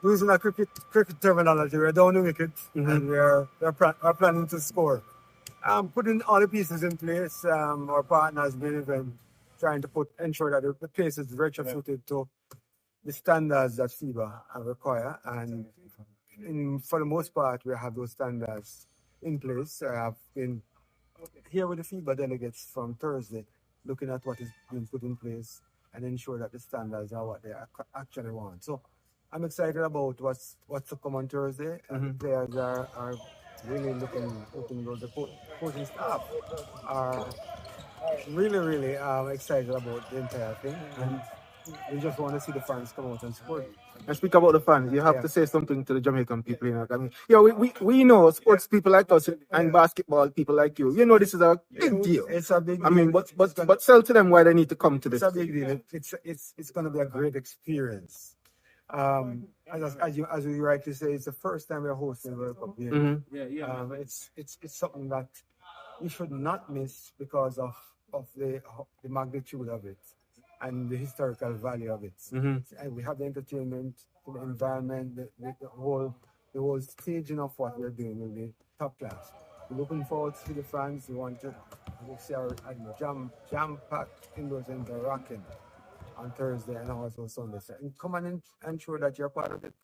using a cricket terminology, we're down the wicket and we're planning to score. Putting all the pieces in place, our partners been even trying to ensure that the place is retrofitted to the standards that FIBA require, and for the most part, we have those standards in place. I have been here with the FIBA delegates from Thursday, looking at what is being put in place and ensure that the standards are what they actually want. So I'm excited about what's to come on Thursday. And the players are really looking good. The coaching staff are really excited about the entire thing. And we just want to see the fans come out and support. And speak about the fans, you have to say something to the Jamaican people. You know? I mean, we know sports people like us and basketball people like you. You know, this is a big deal. It's a big deal. I mean, but tell to them why they need to come to this. It's a big deal. It's going to be a great experience. As you rightly say, it's the first time we're hosting the World Cup here. It's something that you should not miss because of the magnitude of it and the historical value of it. And we have the entertainment, the environment, the whole staging of what we're doing will be top class. We're looking forward to the fans. We want to see our jam-packed indoors and rocking on Thursday and also Sunday. And come and ensure that you're part of it.